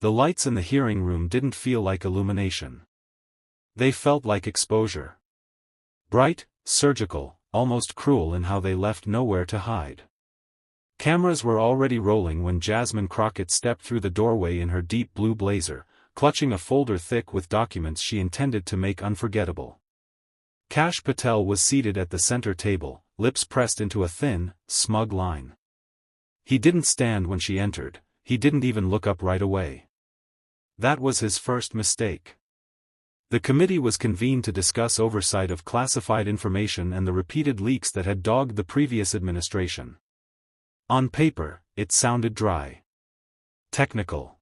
The lights in the hearing room didn't feel like illumination. They felt like exposure. Bright, surgical, almost cruel in how they left nowhere to hide. Cameras were already rolling when Jasmine Crockett stepped through the doorway in her deep blue blazer, clutching a folder thick with documents she intended to make unforgettable. Kash Patel was seated at the center table, lips pressed into a thin, smug line. He didn't stand when she entered, he didn't even look up right away. That was his first mistake. The committee was convened to discuss oversight of classified information and the repeated leaks that had dogged the previous administration. On paper, it sounded dry. Technical.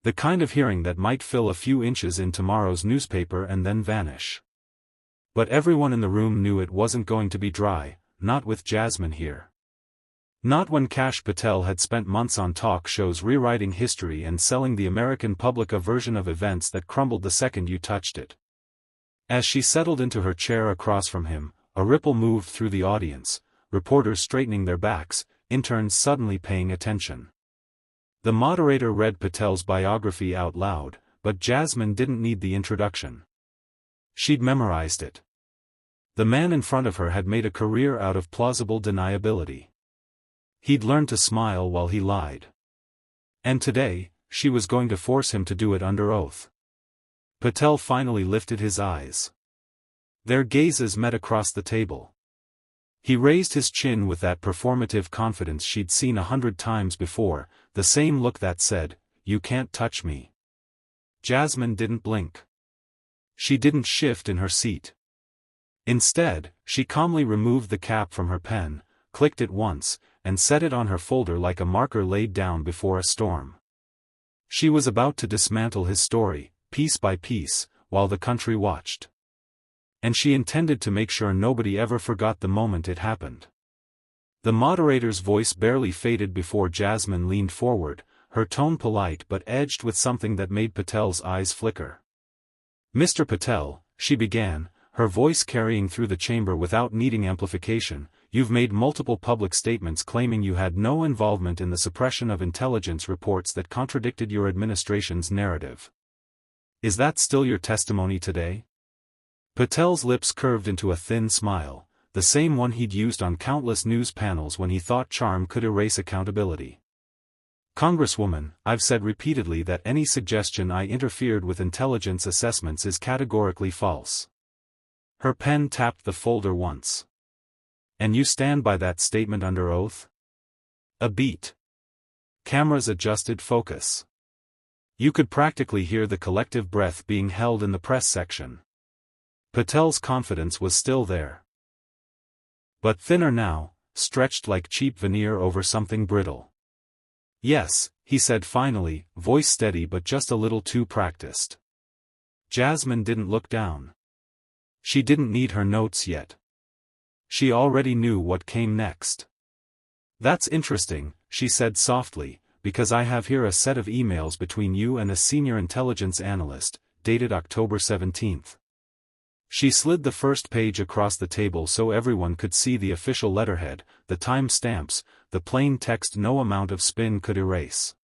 The kind of hearing that might fill a few inches in tomorrow's newspaper and then vanish. But everyone in the room knew it wasn't going to be dry, not with Jasmine here. Not when Kash Patel had spent months on talk shows rewriting history and selling the American public a version of events that crumbled the second you touched it. As she settled into her chair across from him, a ripple moved through the audience, reporters straightening their backs, interns suddenly paying attention. The moderator read Patel's biography out loud, but Jasmine didn't need the introduction. She'd memorized it. The man in front of her had made a career out of plausible deniability. He'd learned to smile while he lied. And today, she was going to force him to do it under oath. Patel finally lifted his eyes. Their gazes met across the table. He raised his chin with that performative confidence she'd seen 100 times before, the same look that said, "You can't touch me." Jasmine didn't blink. She didn't shift in her seat. Instead, she calmly removed the cap from her pen, clicked it once, and set it on her folder like a marker laid down before a storm. She was about to dismantle his story, piece by piece, while the country watched. And she intended to make sure nobody ever forgot the moment it happened. The moderator's voice barely faded before Jasmine leaned forward, her tone polite but edged with something that made Patel's eyes flicker. "Mr. Patel," she began, her voice carrying through the chamber without needing amplification, "you've made multiple public statements claiming you had no involvement in the suppression of intelligence reports that contradicted your administration's narrative. Is that still your testimony today?" Patel's lips curved into a thin smile, the same one he'd used on countless news panels when he thought charm could erase accountability. "Congresswoman, I've said repeatedly that any suggestion I interfered with intelligence assessments is categorically false." Her pen tapped the folder once. "And you stand by that statement under oath?" A beat. Cameras adjusted focus. You could practically hear the collective breath being held in the press section. Patel's confidence was still there. But thinner now, stretched like cheap veneer over something brittle. "Yes," he said finally, voice steady but just a little too practiced. Jasmine didn't look down. She didn't need her notes yet. She already knew what came next. "That's interesting," she said softly, "because I have here a set of emails between you and a senior intelligence analyst, dated October 17th. She slid the first page across the table so everyone could see the official letterhead, the time stamps, the plain text no amount of spin could erase.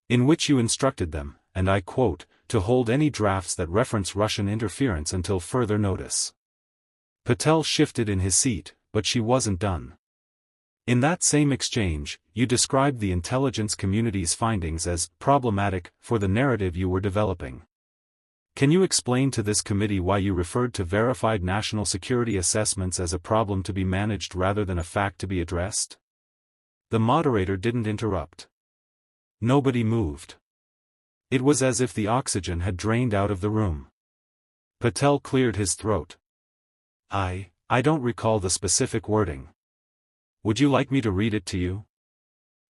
"In which you instructed them, and I quote, to hold any drafts that reference Russian interference until further notice." Patel shifted in his seat, but she wasn't done. "In that same exchange, you described the intelligence community's findings as problematic for the narrative you were developing. Can you explain to this committee why you referred to verified national security assessments as a problem to be managed rather than a fact to be addressed?" The moderator didn't interrupt. Nobody moved. It was as if the oxygen had drained out of the room. Patel cleared his throat. I don't recall the specific wording. Would you like me to read it to you?"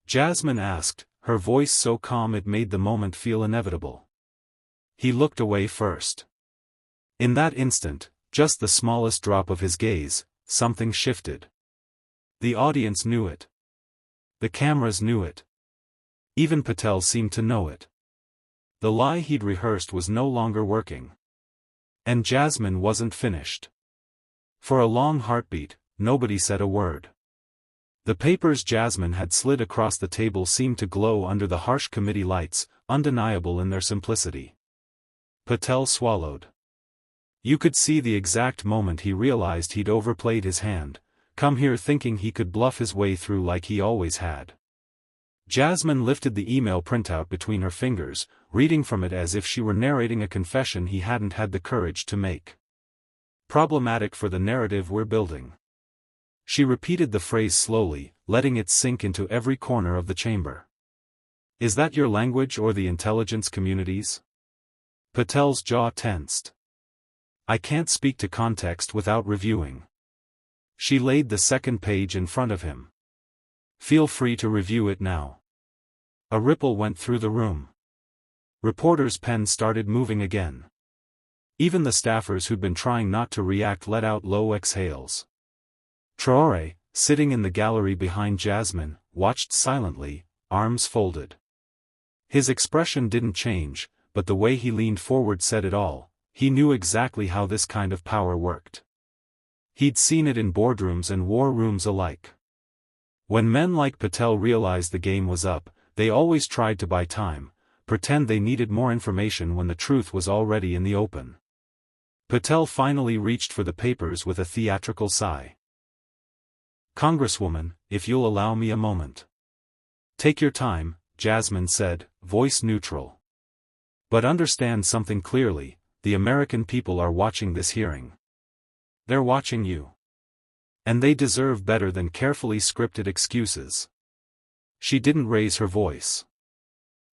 Jasmine asked, her voice so calm it made the moment feel inevitable. He looked away first. In that instant, just the smallest drop of his gaze, something shifted. The audience knew it. The cameras knew it. Even Patel seemed to know it. The lie he'd rehearsed was no longer working. And Jasmine wasn't finished. For a long heartbeat, nobody said a word. The papers Jasmine had slid across the table seemed to glow under the harsh committee lights, undeniable in their simplicity. Patel swallowed. You could see the exact moment he realized he'd overplayed his hand, come here thinking he could bluff his way through like he always had. Jasmine lifted the email printout between her fingers, reading from it as if she were narrating a confession he hadn't had the courage to make. Problematic for the narrative we're building. She repeated the phrase slowly, letting it sink into every corner of the chamber. Is that your language or the intelligence community's? Patel's jaw tensed. I can't speak to context without reviewing. She laid the second page in front of him. Feel free to review it now. A ripple went through the room. Reporters' pens started moving again. Even the staffers who'd been trying not to react let out low exhales. Traore, sitting in the gallery behind Jasmine, watched silently, arms folded. His expression didn't change, but the way he leaned forward said it all. He knew exactly how this kind of power worked. He'd seen it in boardrooms and war rooms alike. When men like Patel realized the game was up, they always tried to buy time, pretend they needed more information when the truth was already in the open. Patel finally reached for the papers with a theatrical sigh. Congresswoman, if you'll allow me a moment. Take your time, Jasmine said, voice neutral. But understand something clearly, the American people are watching this hearing. They're watching you. And they deserve better than carefully scripted excuses. She didn't raise her voice.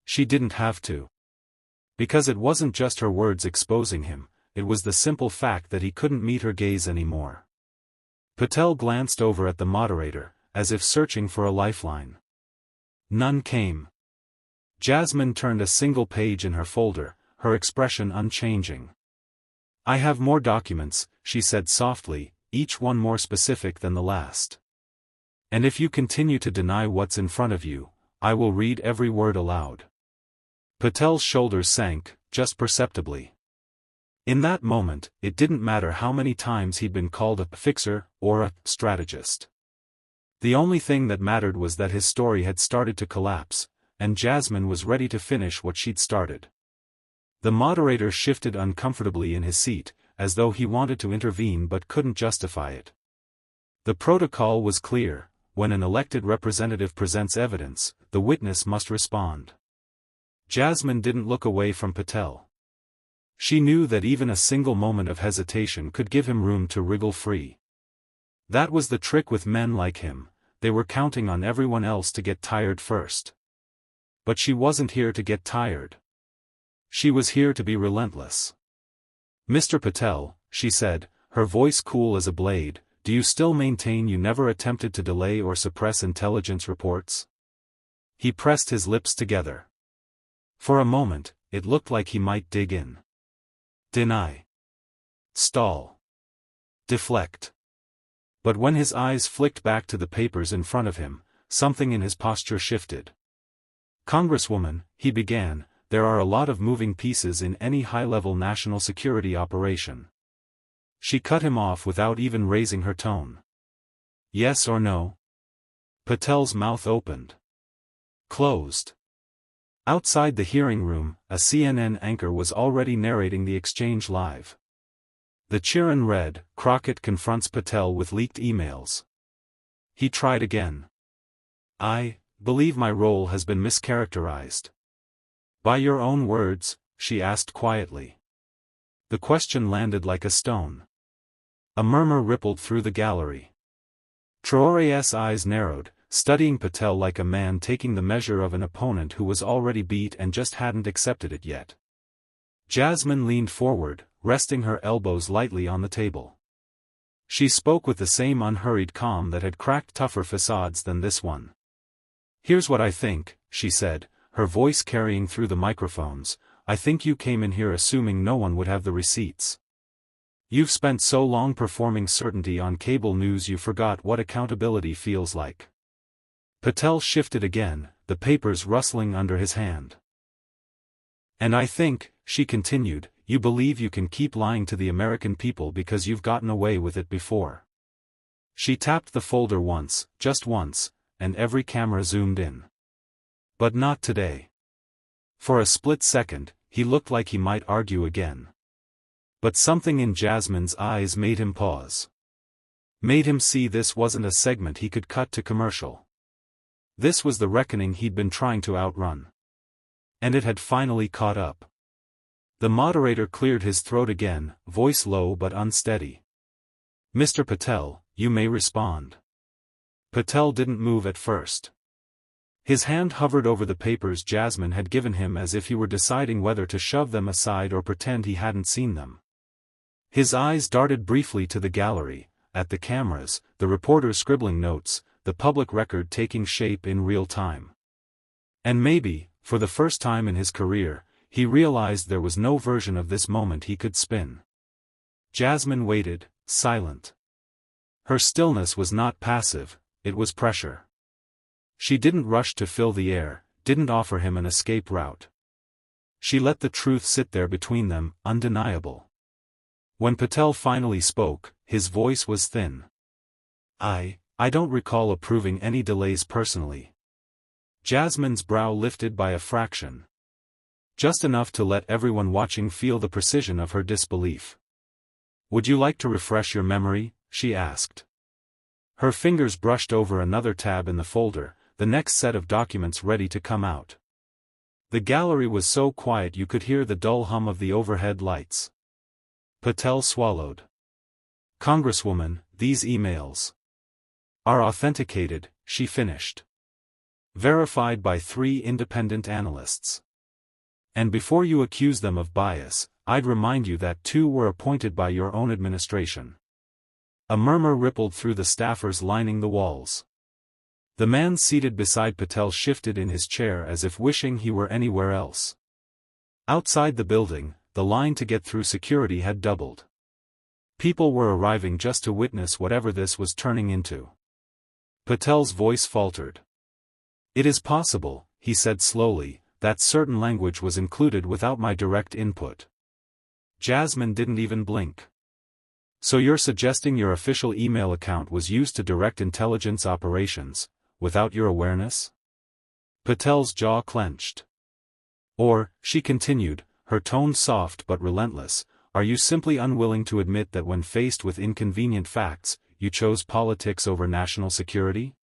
She didn't have to. Because it wasn't just her words exposing him, it was the simple fact that he couldn't meet her gaze anymore. Patel glanced over at the moderator, as if searching for a lifeline. None came. Jasmine turned a single page in her folder, her expression unchanging. I have more documents, she said softly, each one more specific than the last. And if you continue to deny what's in front of you, I will read every word aloud. Patel's shoulders sank, just perceptibly. In that moment, it didn't matter how many times he'd been called a fixer or a strategist. The only thing that mattered was that his story had started to collapse, and Jasmine was ready to finish what she'd started. The moderator shifted uncomfortably in his seat, as though he wanted to intervene but couldn't justify it. The protocol was clear: when an elected representative presents evidence, the witness must respond. Jasmine didn't look away from Patel. She knew that even a single moment of hesitation could give him room to wriggle free. That was the trick with men like him, they were counting on everyone else to get tired first. But she wasn't here to get tired. She was here to be relentless. Mr. Patel, she said, her voice cool as a blade, do you still maintain you never attempted to delay or suppress intelligence reports? He pressed his lips together. For a moment, it looked like he might dig in. Deny. Stall. Deflect. But when his eyes flicked back to the papers in front of him, something in his posture shifted. Congresswoman, he began, there are a lot of moving pieces in any high-level national security operation. She cut him off without even raising her tone. Yes or no? Patel's mouth opened. Closed. Outside the hearing room, a CNN anchor was already narrating the exchange live. The Chiron read, Crockett confronts Patel with leaked emails. He tried again. I believe my role has been mischaracterized. By your own words, she asked quietly. The question landed like a stone. A murmur rippled through the gallery. Traore's eyes narrowed, studying Patel like a man taking the measure of an opponent who was already beat and just hadn't accepted it yet. Jasmine leaned forward, resting her elbows lightly on the table. She spoke with the same unhurried calm that had cracked tougher facades than this one. Here's what I think, she said, her voice carrying through the microphones. I think you came in here assuming no one would have the receipts. You've spent so long performing certainty on cable news you forgot what accountability feels like. Patel shifted again, the papers rustling under his hand. And I think, she continued, you believe you can keep lying to the American people because you've gotten away with it before. She tapped the folder once, just once, and every camera zoomed in. But not today. For a split second, he looked like he might argue again. But something in Jasmine's eyes made him pause. Made him see this wasn't a segment he could cut to commercial. This was the reckoning he'd been trying to outrun. And it had finally caught up. The moderator cleared his throat again, voice low but unsteady. "Mr. Patel, you may respond." Patel didn't move at first. His hand hovered over the papers Jasmine had given him as if he were deciding whether to shove them aside or pretend he hadn't seen them. His eyes darted briefly to the gallery, at the cameras, the reporters scribbling notes, the public record taking shape in real time. And maybe, for the first time in his career, he realized there was no version of this moment he could spin. Jasmine waited, silent. Her stillness was not passive, it was pressure. She didn't rush to fill the air, didn't offer him an escape route. She let the truth sit there between them, undeniable. When Patel finally spoke, his voice was thin. I don't recall approving any delays personally." Jasmine's brow lifted by a fraction. Just enough to let everyone watching feel the precision of her disbelief. "Would you like to refresh your memory?" she asked. Her fingers brushed over another tab in the folder, the next set of documents ready to come out. The gallery was so quiet you could hear the dull hum of the overhead lights. Patel swallowed. "Congresswoman, these emails are authenticated," she finished. "Verified by 3 independent analysts. And before you accuse them of bias, I'd remind you that 2 were appointed by your own administration." A murmur rippled through the staffers lining the walls. The man seated beside Patel shifted in his chair as if wishing he were anywhere else. Outside the building, the line to get through security had doubled. People were arriving just to witness whatever this was turning into. Patel's voice faltered. "It is possible," he said slowly, "that certain language was included without my direct input." Jasmine didn't even blink. "So you're suggesting your official email account was used to direct intelligence operations, without your awareness?" Patel's jaw clenched. "Or," she continued, her tone soft but relentless, "are you simply unwilling to admit that when faced with inconvenient facts, you chose politics over national security?"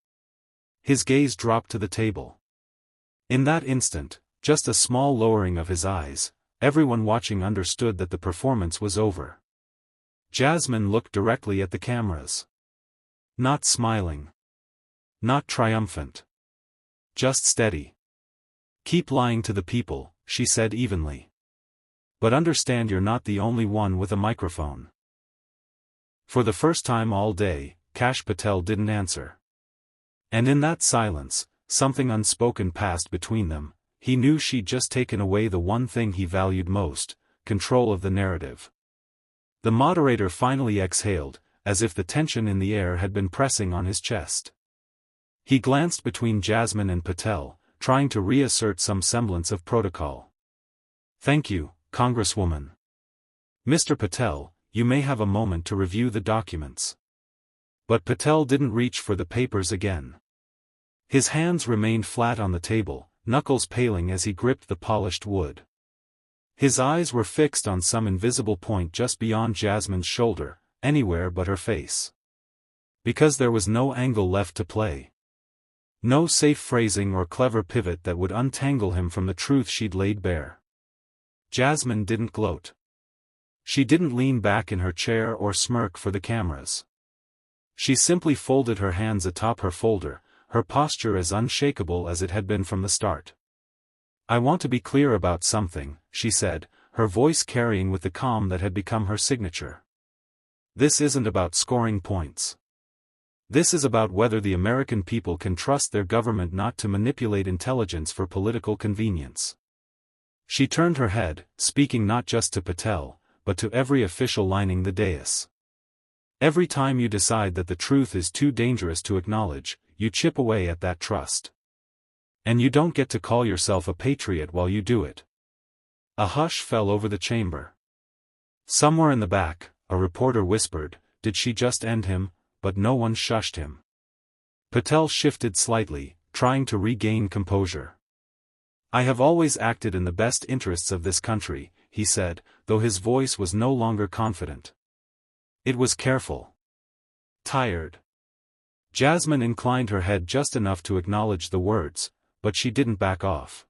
His gaze dropped to the table. In that instant, just a small lowering of his eyes, everyone watching understood that the performance was over. Jasmine looked directly at the cameras. Not smiling. Not triumphant. Just steady. "Keep lying to the people," she said evenly. "But understand you're not the only one with a microphone." For the first time all day, Kash Patel didn't answer. And in that silence, something unspoken passed between them. He knew she'd just taken away the one thing he valued most, control of the narrative. The moderator finally exhaled, as if the tension in the air had been pressing on his chest. He glanced between Jasmine and Patel, trying to reassert some semblance of protocol. "Thank you, Congresswoman. Mr. Patel, you may have a moment to review the documents." But Patel didn't reach for the papers again. His hands remained flat on the table, knuckles paling as he gripped the polished wood. His eyes were fixed on some invisible point just beyond Jasmine's shoulder, anywhere but her face. Because there was no angle left to play. No safe phrasing or clever pivot that would untangle him from the truth she'd laid bare. Jasmine didn't gloat. She didn't lean back in her chair or smirk for the cameras. She simply folded her hands atop her folder, her posture as unshakable as it had been from the start. "I want to be clear about something," she said, her voice carrying with the calm that had become her signature. "This isn't about scoring points. This is about whether the American people can trust their government not to manipulate intelligence for political convenience." She turned her head, speaking not just to Patel, but to every official lining the dais. "Every time you decide that the truth is too dangerous to acknowledge, you chip away at that trust. And you don't get to call yourself a patriot while you do it." A hush fell over the chamber. Somewhere in the back, a reporter whispered, "Did she just end him?" But no one shushed him. Patel shifted slightly, trying to regain composure. I have always acted in the best interests of this country, he said, though his voice was no longer confident. It was careful. Tired. Jasmine inclined her head just enough to acknowledge the words, but she didn't back off.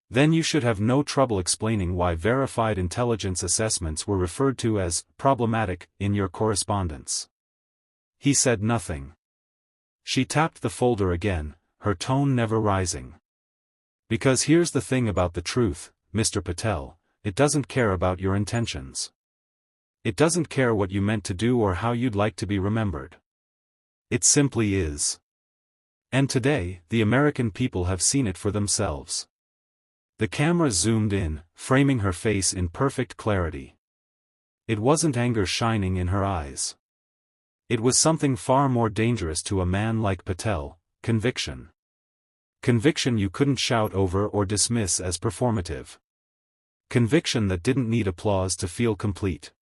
Then you should have no trouble explaining why verified intelligence assessments were referred to as problematic in your correspondence. He said nothing. She tapped the folder again, her tone never rising. Because here's the thing about the truth, Mr. Patel, it doesn't care about your intentions. It doesn't care what you meant to do or how you'd like to be remembered. It simply is. And today, the American people have seen it for themselves. The camera zoomed in, framing her face in perfect clarity. It wasn't anger shining in her eyes. It was something far more dangerous to a man like Patel, conviction. Conviction you couldn't shout over or dismiss as performative. Conviction that didn't need applause to feel complete.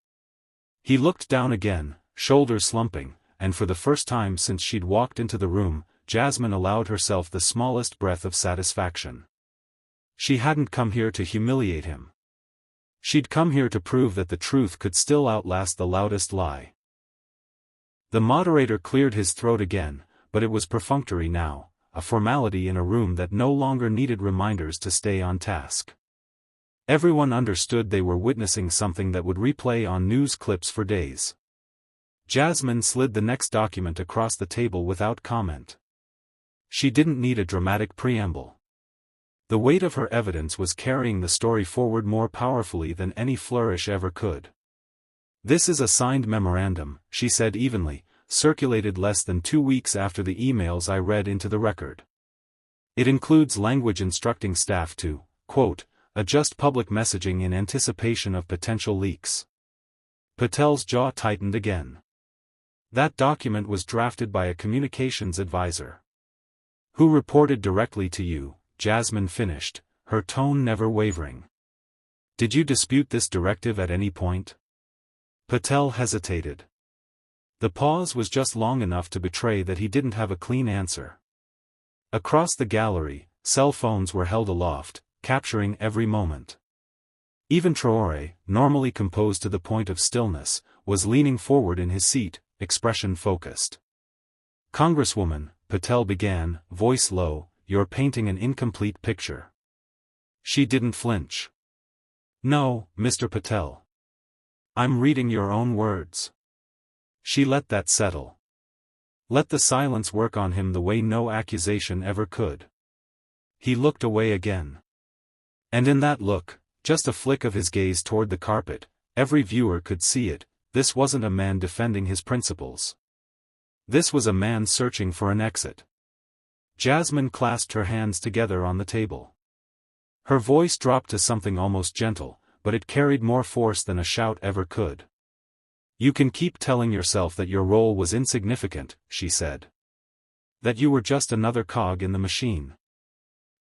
He looked down again, shoulders slumping, and for the first time since she'd walked into the room, Jasmine allowed herself the smallest breath of satisfaction. She hadn't come here to humiliate him. She'd come here to prove that the truth could still outlast the loudest lie. The moderator cleared his throat again, but it was perfunctory now, a formality in a room that no longer needed reminders to stay on task. Everyone understood they were witnessing something that would replay on news clips for days. Jasmine slid the next document across the table without comment. She didn't need a dramatic preamble. The weight of her evidence was carrying the story forward more powerfully than any flourish ever could. This is a signed memorandum, she said evenly, circulated less than 2 weeks after the emails I read into the record. It includes language instructing staff to, quote, adjust public messaging in anticipation of potential leaks. Patel's jaw tightened again. That document was drafted by a communications advisor. Who reported directly to you, Jasmine finished, her tone never wavering. Did you dispute this directive at any point? Patel hesitated. The pause was just long enough to betray that he didn't have a clean answer. Across the gallery, cell phones were held aloft, capturing every moment. Even Traore, normally composed to the point of stillness, was leaning forward in his seat, expression focused. Congresswoman, Patel began, voice low, you're painting an incomplete picture. She didn't flinch. No, Mr. Patel. I'm reading your own words. She let that settle. Let the silence work on him the way no accusation ever could. He looked away again. And in that look, just a flick of his gaze toward the carpet, every viewer could see it, this wasn't a man defending his principles. This was a man searching for an exit. Jasmine clasped her hands together on the table. Her voice dropped to something almost gentle, but it carried more force than a shout ever could. You can keep telling yourself that your role was insignificant, she said. That you were just another cog in the machine.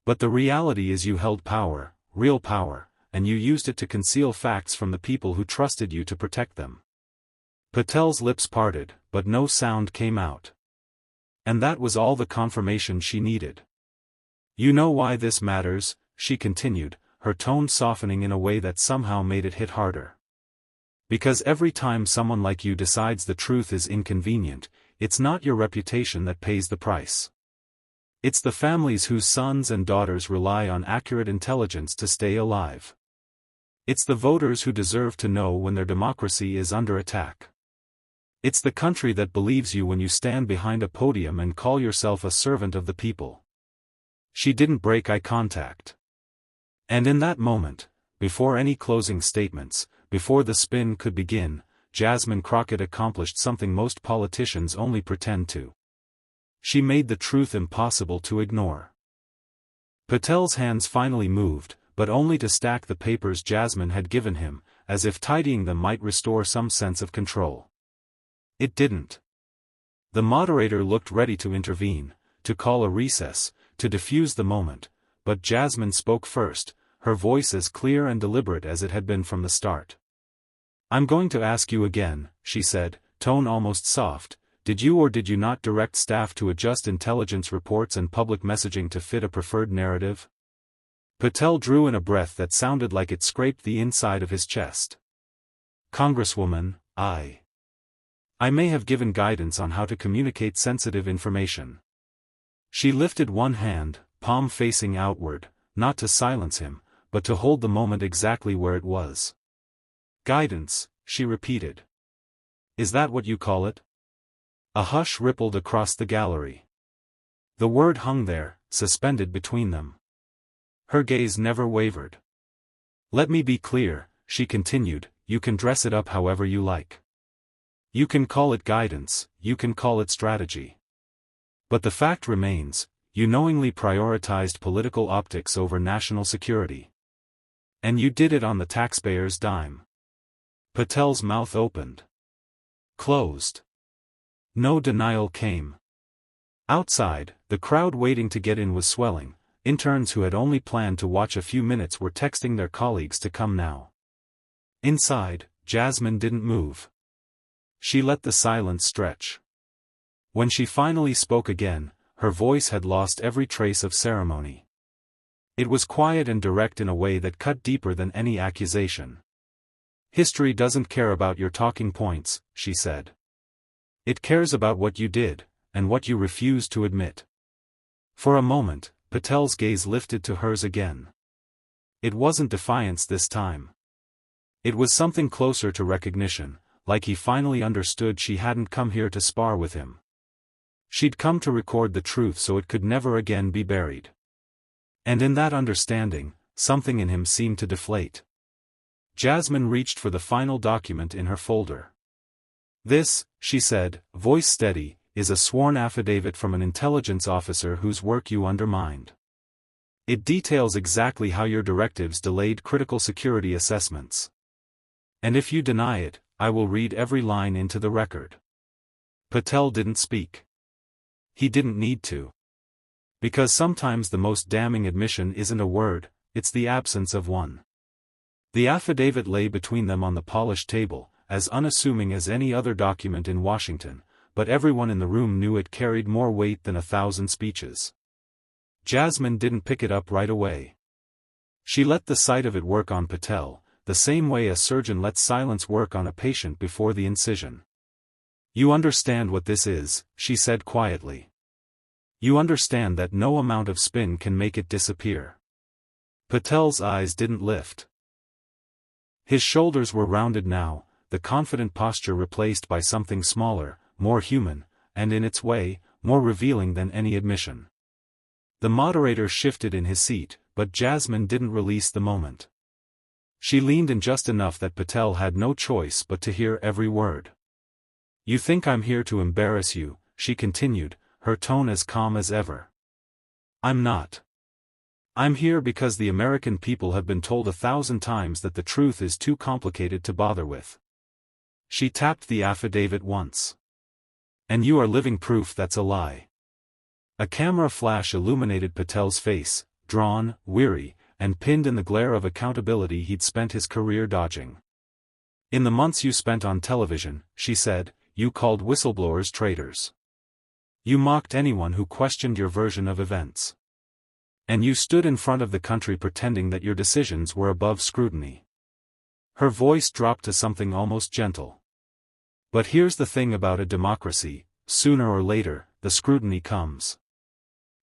But the reality is you held power, real power, and you used it to conceal facts from the people who trusted you to protect them. Patel's lips parted, but no sound came out. And that was all the confirmation she needed. You know why this matters, she continued, her tone softening in a way that somehow made it hit harder. Because every time someone like you decides the truth is inconvenient, it's not your reputation that pays the price. It's the families whose sons and daughters rely on accurate intelligence to stay alive. It's the voters who deserve to know when their democracy is under attack. It's the country that believes you when you stand behind a podium and call yourself a servant of the people. She didn't break eye contact. And in that moment, before any closing statements, before the spin could begin, Jasmine Crockett accomplished something most politicians only pretend to. She made the truth impossible to ignore. Patel's hands finally moved, but only to stack the papers Jasmine had given him, as if tidying them might restore some sense of control. It didn't. The moderator looked ready to intervene, to call a recess, to diffuse the moment, but Jasmine spoke first, her voice as clear and deliberate as it had been from the start. I'm going to ask you again, she said, tone almost soft, did you or did you not direct staff to adjust intelligence reports and public messaging to fit a preferred narrative? Patel drew in a breath that sounded like it scraped the inside of his chest. Congresswoman, I may have given guidance on how to communicate sensitive information. She lifted one hand, palm facing outward, not to silence him, but to hold the moment exactly where it was. Guidance, she repeated. Is that what you call it? A hush rippled across the gallery. The word hung there, suspended between them. Her gaze never wavered. Let me be clear, she continued, you can dress it up however you like. You can call it guidance, you can call it strategy. But the fact remains, you knowingly prioritized political optics over national security. And you did it on the taxpayers' dime. Patel's mouth opened. Closed. No denial came. Outside, the crowd waiting to get in was swelling. Interns who had only planned to watch a few minutes were texting their colleagues to come now. Inside, Jasmine didn't move. She let the silence stretch. When she finally spoke again, her voice had lost every trace of ceremony. It was quiet and direct in a way that cut deeper than any accusation. History doesn't care about your talking points, she said. It cares about what you did, and what you refused to admit. For a moment, Patel's gaze lifted to hers again. It wasn't defiance this time. It was something closer to recognition, like he finally understood she hadn't come here to spar with him. She'd come to record the truth so it could never again be buried. And in that understanding, something in him seemed to deflate. Jasmine reached for the final document in her folder. This, she said, voice steady, is a sworn affidavit from an intelligence officer whose work you undermined. It details exactly how your directives delayed critical security assessments. And if you deny it, I will read every line into the record. Patel didn't speak. He didn't need to. Because sometimes the most damning admission isn't a word, it's the absence of one. The affidavit lay between them on the polished table, as unassuming as any other document in Washington, but everyone in the room knew it carried more weight than 1,000 speeches. Jasmine didn't pick it up right away. She let the sight of it work on Patel, the same way a surgeon lets silence work on a patient before the incision. You understand what this is, she said quietly. You understand that no amount of spin can make it disappear. Patel's eyes didn't lift. His shoulders were rounded now, the confident posture replaced by something smaller, more human, and in its way, more revealing than any admission. The moderator shifted in his seat, but Jasmine didn't release the moment. She leaned in just enough that Patel had no choice but to hear every word. You think I'm here to embarrass you, she continued, her tone as calm as ever. I'm not. I'm here because the American people have been told 1,000 times that the truth is too complicated to bother with. She tapped the affidavit once. And you are living proof that's a lie. A camera flash illuminated Patel's face, drawn, weary, and pinned in the glare of accountability he'd spent his career dodging. In the months you spent on television, she said, you called whistleblowers traitors. You mocked anyone who questioned your version of events. And you stood in front of the country pretending that your decisions were above scrutiny. Her voice dropped to something almost gentle. But here's the thing about a democracy, sooner or later, the scrutiny comes.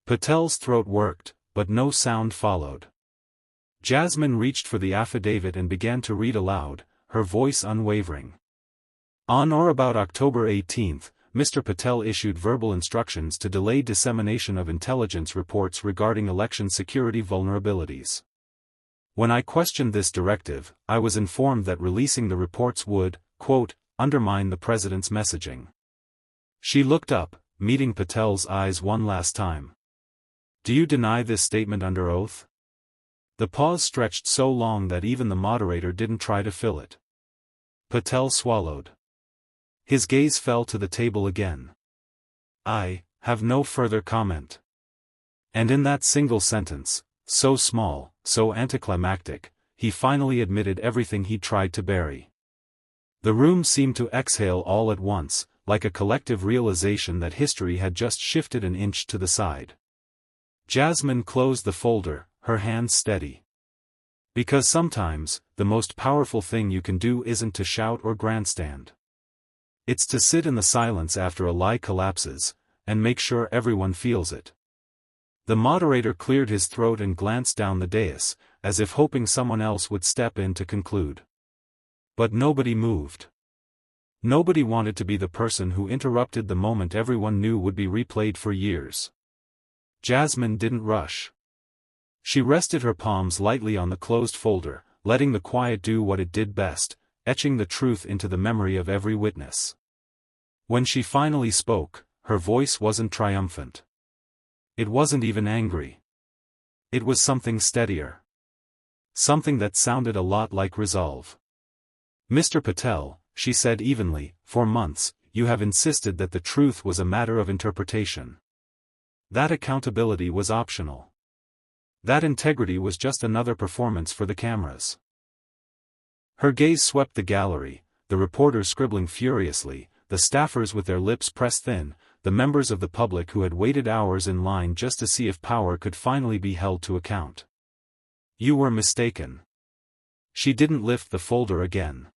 Patel's throat worked, but no sound followed. Jasmine reached for the affidavit and began to read aloud, her voice unwavering. On or about October 18, Mr. Patel issued verbal instructions to delay dissemination of intelligence reports regarding election security vulnerabilities. When I questioned this directive, I was informed that releasing the reports would, quote, undermine the president's messaging. She looked up, meeting Patel's eyes one last time. Do you deny this statement under oath? The pause stretched so long that even the moderator didn't try to fill it. Patel swallowed. His gaze fell to the table again. I have no further comment. And in that single sentence, so small, so anticlimactic, he finally admitted everything he'd tried to bury. The room seemed to exhale all at once, like a collective realization that history had just shifted an inch to the side. Jasmine closed the folder, her hands steady. Because sometimes, the most powerful thing you can do isn't to shout or grandstand. It's to sit in the silence after a lie collapses, and make sure everyone feels it. The moderator cleared his throat and glanced down the dais, as if hoping someone else would step in to conclude. But nobody moved. Nobody wanted to be the person who interrupted the moment everyone knew would be replayed for years. Jasmine didn't rush. She rested her palms lightly on the closed folder, letting the quiet do what it did best, etching the truth into the memory of every witness. When she finally spoke, her voice wasn't triumphant. It wasn't even angry. It was something steadier. Something that sounded a lot like resolve. "Mr. Patel," she said evenly, "for months, you have insisted that the truth was a matter of interpretation. That accountability was optional. That integrity was just another performance for the cameras." Her gaze swept the gallery, the reporters scribbling furiously, the staffers with their lips pressed thin, the members of the public who had waited hours in line just to see if power could finally be held to account. "You were mistaken." She didn't lift the folder again.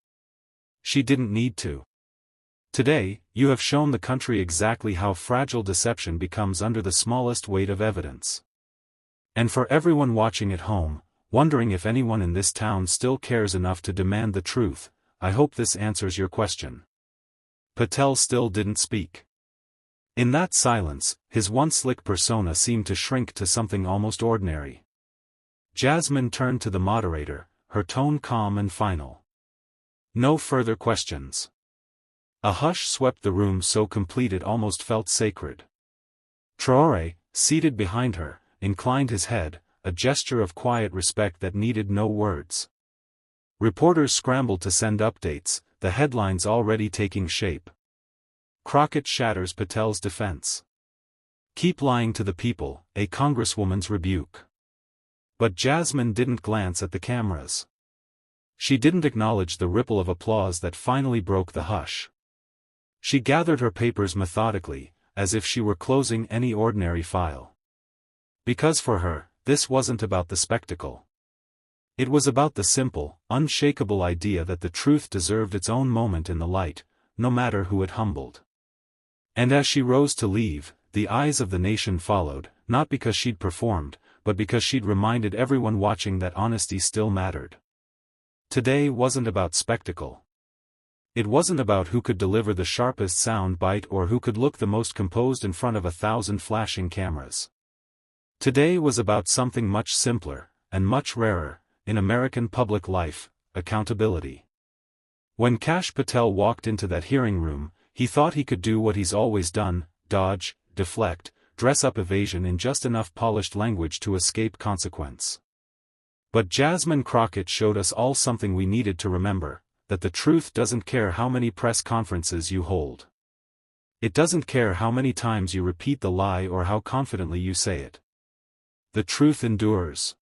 She didn't need to. "Today, you have shown the country exactly how fragile deception becomes under the smallest weight of evidence. And for everyone watching at home, wondering if anyone in this town still cares enough to demand the truth, I hope this answers your question." Patel still didn't speak. In that silence, his once slick persona seemed to shrink to something almost ordinary. Jasmine turned to the moderator, her tone calm and final. "No further questions." A hush swept the room so complete it almost felt sacred. Traore, seated behind her, inclined his head, a gesture of quiet respect that needed no words. Reporters scrambled to send updates, the headlines already taking shape. Crockett shatters Patel's defense. "Keep lying to the people," a congresswoman's rebuke. But Jasmine didn't glance at the cameras. She didn't acknowledge the ripple of applause that finally broke the hush. She gathered her papers methodically, as if she were closing any ordinary file. Because for her, this wasn't about the spectacle. It was about the simple, unshakable idea that the truth deserved its own moment in the light, no matter who it humbled. And as she rose to leave, the eyes of the nation followed, not because she'd performed, but because she'd reminded everyone watching that honesty still mattered. Today wasn't about spectacle. It wasn't about who could deliver the sharpest sound bite or who could look the most composed in front of 1,000 flashing cameras. Today was about something much simpler, and much rarer, in American public life: accountability. When Kash Patel walked into that hearing room, he thought he could do what he's always done: dodge, deflect, dress up evasion in just enough polished language to escape consequence. But Jasmine Crockett showed us all something we needed to remember: that the truth doesn't care how many press conferences you hold. It doesn't care how many times you repeat the lie or how confidently you say it. The truth endures.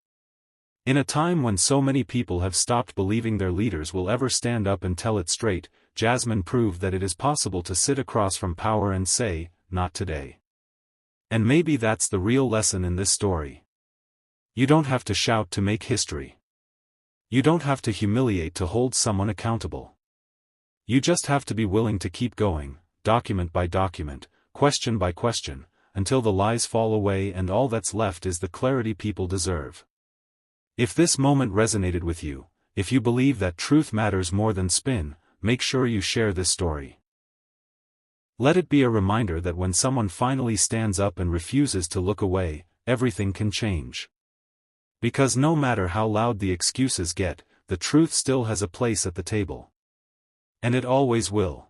In a time when so many people have stopped believing their leaders will ever stand up and tell it straight, Jasmine proved that it is possible to sit across from power and say, "Not today." And maybe that's the real lesson in this story. You don't have to shout to make history. You don't have to humiliate to hold someone accountable. You just have to be willing to keep going, document by document, question by question, until the lies fall away and all that's left is the clarity people deserve. If this moment resonated with you, if you believe that truth matters more than spin, make sure you share this story. Let it be a reminder that when someone finally stands up and refuses to look away, everything can change. Because no matter how loud the excuses get, the truth still has a place at the table. And it always will.